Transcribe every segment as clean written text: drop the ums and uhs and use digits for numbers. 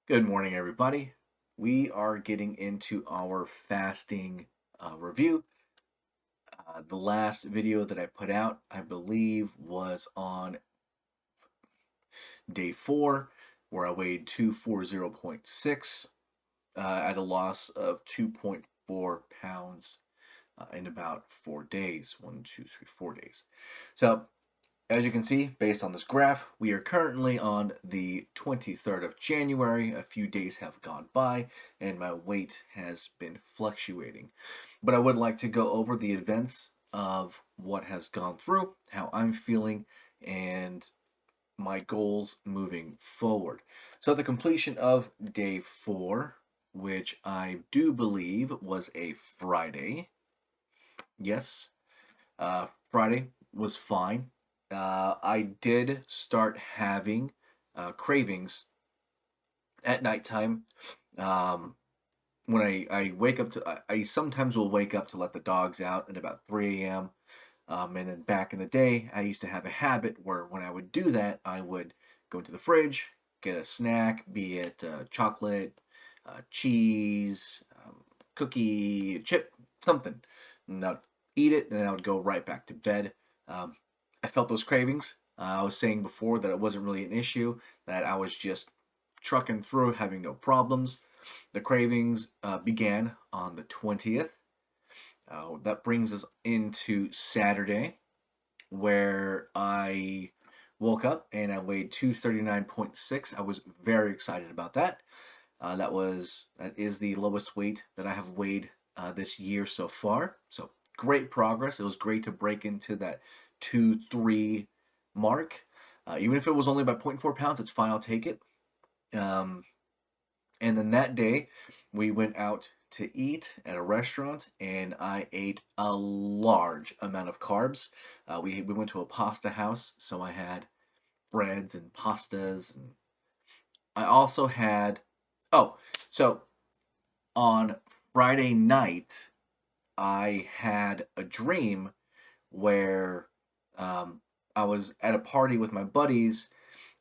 Good morning, everybody. We are getting into our fasting review. The last video that I put out, I believe, was on day 4, where I weighed 240.6 at a loss of 2.4 pounds in about 4 days. 1, 2, 3, 4 days. So, as you can see, based on this graph, we are currently on the 23rd of January. A few days have gone by, and my weight has been fluctuating. But I would like to go over the events of what has gone through, how I'm feeling, and my goals moving forward. So, the completion of day 4, which I do believe was a Friday. Yes, Friday was fine. I did start having cravings at nighttime. Um, when I wake up I sometimes will wake up to let the dogs out at about 3 a.m. And then back in the day, I used to have a habit where when I would do that, I would go into the fridge, get a snack, be it chocolate, cheese, cookie, chip, something, and I'd eat it, and then I would go right back to bed. Um, I felt those cravings. I was saying before that it wasn't really an issue, that I was just trucking through, having no problems. The cravings began on the 20th. That brings us into Saturday, where I woke up and I weighed 239.6. I was very excited about that. That is the lowest weight that I have weighed this year so far. So great progress. It was great to break into that 2-3 mark. Even if it was only by zero point 0.4 pounds, it's fine. I'll take it. Um, and then that day, we went out to eat at a restaurant, and I ate a large amount of carbs. We went to a pasta house, so I had breads and pastas, and I also had. Oh, so on Friday night, I had a dream where um, I was at a party with my buddies,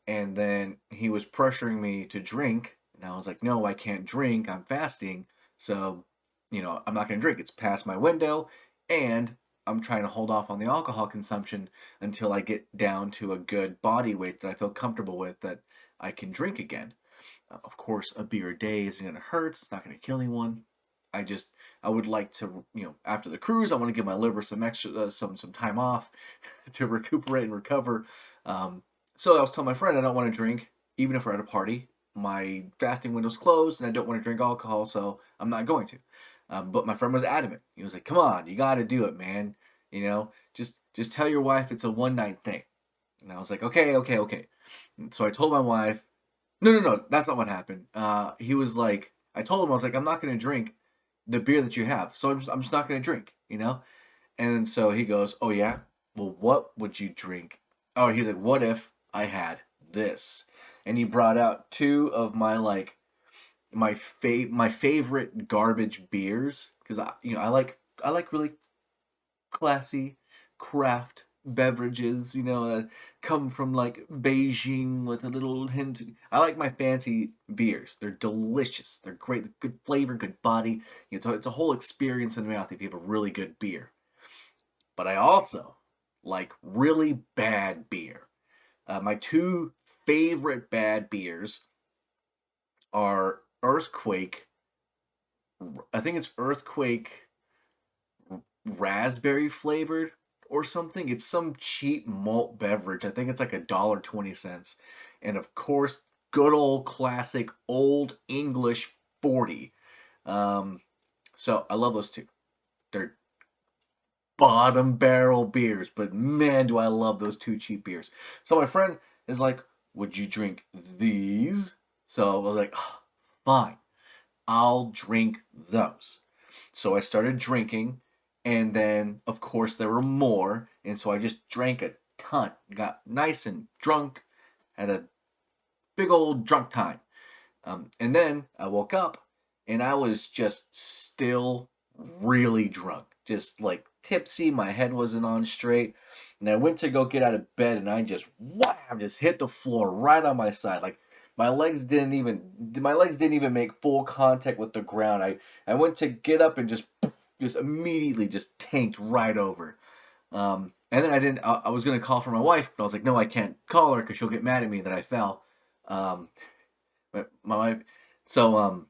and then he was pressuring me to drink, and I was like, no, I can't drink, I'm fasting, so I'm not going to drink. It's past my window, and I'm trying to hold off on the alcohol consumption until I get down to a good body weight that I feel comfortable with, that I can drink again. Of course, a beer a day isn't going to hurt. It's not going to kill anyone. I just I would like to, after the cruise, I want to give my liver some extra some time off to recuperate and recover. Um, so I was telling my friend I don't want to drink, even if we're at a party. My fasting window's closed, and I don't want to drink alcohol, so I'm not going to. But my friend was adamant. He was like, "Come on, you got to do it, man. Just tell your wife it's a one night thing." And I was like, "Okay, okay, okay." And so I told my wife, "No, no, no, that's not what happened." He was like, I told him I was like, "I'm not going to drink the beer that you have, so I'm just not going to drink." And so he goes, "Oh yeah, well, what would you drink?" Oh, he's like, "What if I had this?" And he brought out two of my my favorite garbage beers, because I like really classy craft beverages, that come from like Beijing with a little hint. I like my fancy beers. They're delicious. They're great. Good flavor, good body. It's a whole experience in the mouth if you have a really good beer. But I also like really bad beer. My two favorite bad beers are Earthquake. I think it's Earthquake raspberry flavored or something. It's some cheap malt beverage. I think it's like $1.20. And of course, good old classic old English 40. Um, so I love those two. They're bottom barrel beers, but man, do I love those two cheap beers. So my friend is like, "Would you drink these?" So I was like, "Oh, fine, I'll drink those." So I started drinking, and then, of course, there were more, and so I just drank a ton. Got nice and drunk, had a big old drunk time. And then I woke up, and I was just still really drunk, just like tipsy. My head wasn't on straight, and I went to go get out of bed, and I just wham, just hit the floor right on my side. Like my legs didn't even make full contact with the ground. I went to get up and just immediately just tanked right over. And then I was gonna call for my wife, but I was like, no, I can't call her because she'll get mad at me that I fell. Um, but my wife, so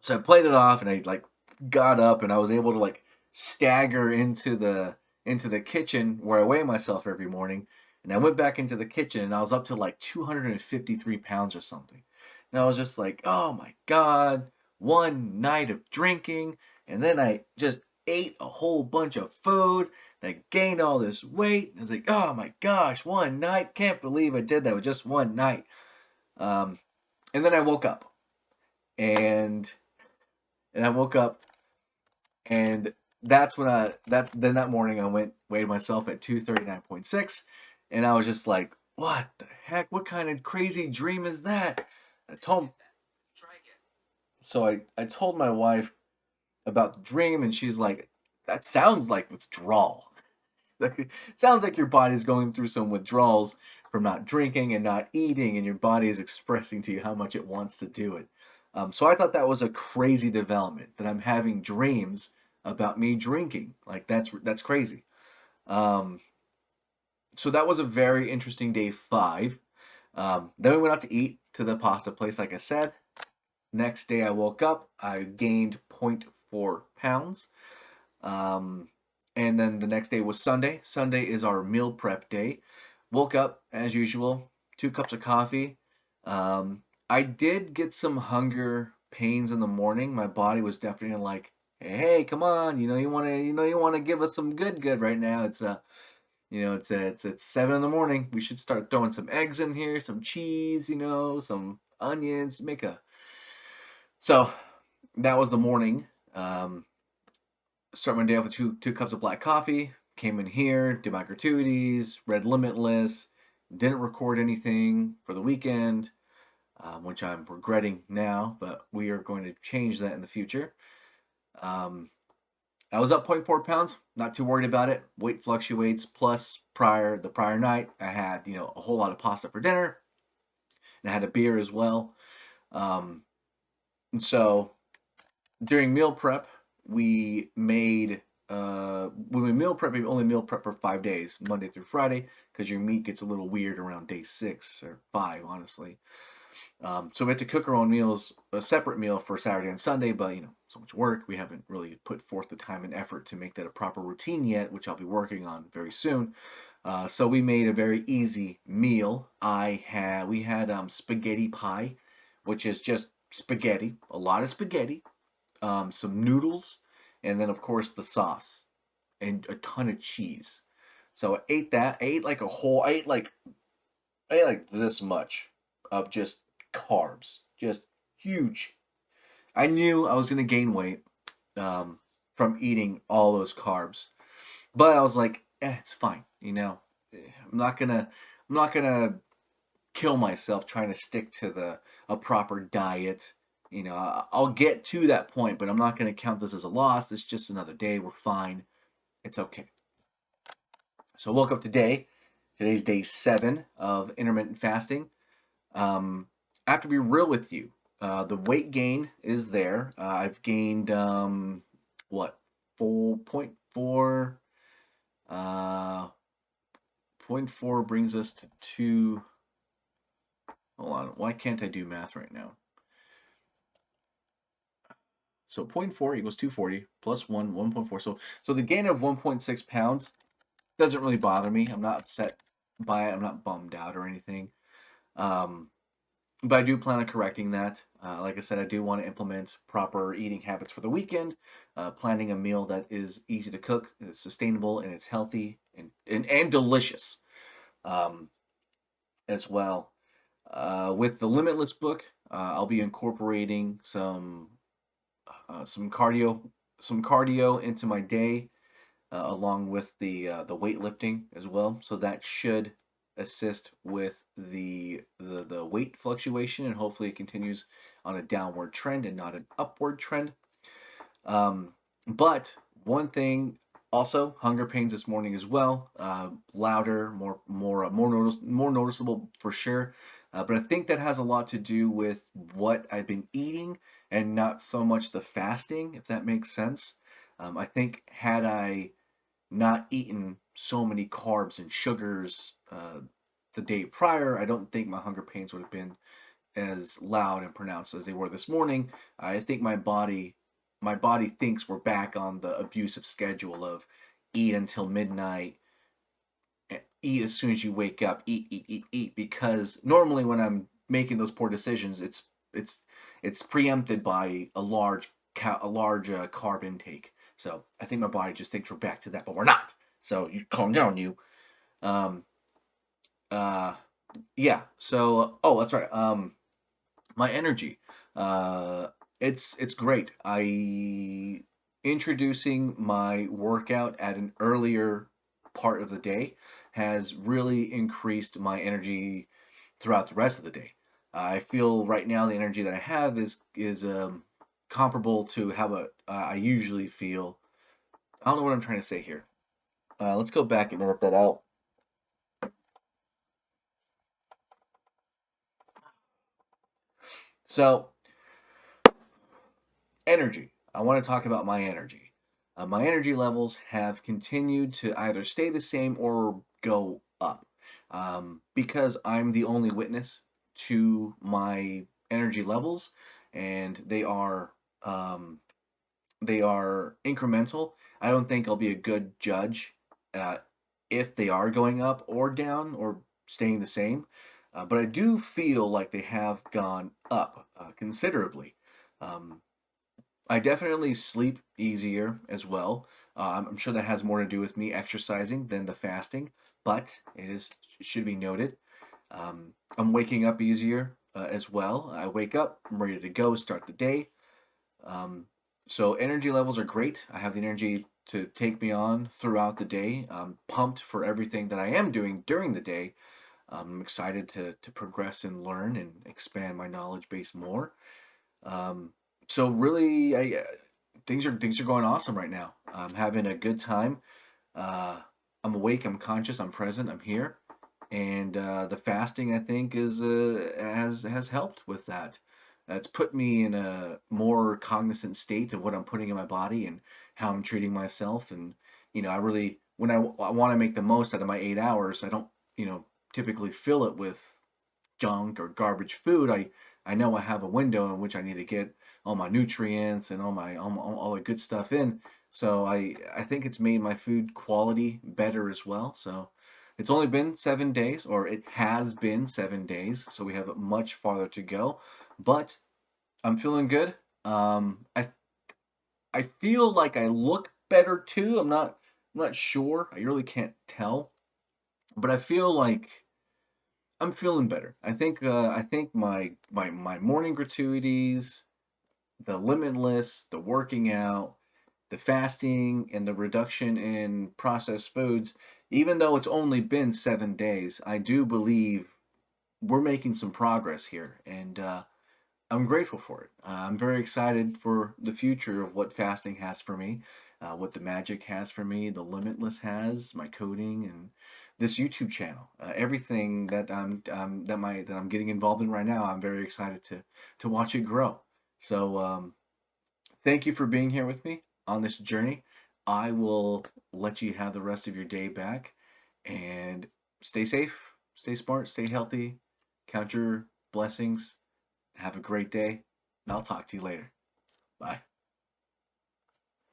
so I played it off and I like got up and I was able to like stagger into the kitchen where I weigh myself every morning. And I went back into the kitchen and I was up to like 253 pounds or something. And I was just like, oh my God, one night of drinking. And then I just ate a whole bunch of food. And I gained all this weight. And I was like, oh my gosh, one night. Can't believe I did that with just one night. Um, and then I woke up and I woke up and that's when that morning I weighed myself at 239.6 and I was just like, what the heck? What kind of crazy dream is that? I told I told my wife about the dream and she's like, that sounds like withdrawal. Like, it sounds like your body's going through some withdrawals from not drinking and not eating, and your body is expressing to you how much it wants to do it. So I thought that was a crazy development that I'm having dreams about me drinking. Like that's crazy. Um, so that was a very interesting day 5. Then we went out to eat to the pasta place, like I said. Next day I woke up, I gained zero point 0.4 pounds. Um, and then the next day was Sunday. Sunday is our meal prep day. Woke up as usual, 2 cups of coffee. I did get some hunger pains in the morning. My body was definitely like, "Hey, come on, you want to give us some good right now. It's 7 in the morning. We should start throwing some eggs in here, some cheese, some onions, make a." So that was the morning. Start my day off with two cups of black coffee. Came in here, did my gratuities, read Limitless, didn't record anything for the weekend, which I'm regretting now, but we are going to change that in the future. I was up 0.4 pounds, not too worried about it. Weight fluctuates. Plus, the prior night, I had a whole lot of pasta for dinner, and I had a beer as well. And so during meal prep, we made when we meal prep, we only meal prep for 5 days, Monday through Friday, because your meat gets a little weird around day 6 or 5, honestly. So we had to cook our own meals, a separate meal for Saturday and Sunday, but so much work. We haven't really put forth the time and effort to make that a proper routine yet, which I'll be working on very soon. So we made a very easy meal. We had spaghetti pie, which is just spaghetti, a lot of spaghetti, some noodles, and then of course the sauce and a ton of cheese. So I ate that. I ate like this much of just carbs, just huge. I knew I was gonna gain weight from eating all those carbs, but I was like, it's fine. I'm not gonna kill myself trying to stick to a proper diet. I'll get to that point, but I'm not going to count this as a loss. It's just another day. We're fine. It's okay. So I woke up today. Today's day 7 of intermittent fasting. I have to be real with you. The weight gain is there. I've gained what 4.4. 0.4 brings us to 2. Hold on. Why can't I do math right now? So 0.4 equals 240 plus 1, 1.4. So the gain of 1.6 pounds doesn't really bother me. I'm not upset by it. I'm not bummed out or anything. But I do plan on correcting that. Like I said, I do want to implement proper eating habits for the weekend. Planning a meal that is easy to cook, it's sustainable, and it's healthy and delicious as well. With the Limitless book, I'll be incorporating some cardio into my day, along with the weightlifting as well. So that should assist with the weight fluctuation, and hopefully it continues on a downward trend and not an upward trend. But one thing also, hunger pains this morning as well. Louder, more noticeable for sure. But I think that has a lot to do with what I've been eating and not so much the fasting, if that makes sense. I think had I not eaten so many carbs and sugars the day prior, I don't think my hunger pains would have been as loud and pronounced as they were this morning. I think my body thinks we're back on the abusive schedule of eat until midnight, eat as soon as you wake up, eat, eat, eat, eat. Because normally when I'm making those poor decisions, it's it's preempted by a large carb intake. So I think my body just thinks we're back to that, but we're not. So you calm down, you. Um, uh, yeah. So oh, that's right. My energy. Uh, it's great. I introducing my workout at an earlier part of the day has really increased my energy throughout the rest of the day. I feel right now the energy that I have is comparable to how I usually feel. I don't know what I'm trying to say here. Let's go back and edit that out. So energy. I want to talk about my energy. My energy levels have continued to either stay the same or go up because I'm the only witness to my energy levels, and um, they are incremental. I don't think I'll be a good judge uh, if they are going up or down or staying the same, but I do feel like they have gone up considerably. Um, I definitely sleep easier as well. I'm sure that has more to do with me exercising than the fasting, but it should be noted. I'm waking up easier as well. I wake up, I'm ready to go, start the day. Um, so energy levels are great. I have the energy to take me on throughout the day. I'm pumped for everything that I am doing during the day. I'm excited to progress and learn and expand my knowledge base more. Um, so really, things are going awesome right now. I'm having a good time. Uh, I'm awake. I'm conscious. I'm present. I'm here, and the fasting I think has helped with that. It's put me in a more cognizant state of what I'm putting in my body and how I'm treating myself. And I really when I want to make the most out of my 8 hours, I don't typically fill it with junk or garbage food. I know I have a window in which I need to get all my nutrients and all the good stuff in. So I think it's made my food quality better as well. So it's only been 7 days, or it has been 7 days. So we have much farther to go, but I'm feeling good. I feel like I look better too. I'm not sure. I really can't tell, but I feel like I'm feeling better. I think my morning gratuities, the limitless, the working out, the fasting, and the reduction in processed foods, even though it's only been 7 days, I do believe we're making some progress here, and I'm grateful for it. I'm very excited for the future of what fasting has for me, what the magic has for me, the limitless has, my coding, and this YouTube channel. Everything that I'm getting involved in right now, I'm very excited to watch it grow. So thank you for being here with me on this journey. I will let you have the rest of your day back, and stay safe, stay smart, stay healthy, count your blessings. Have a great day. I'll talk to you later. Bye.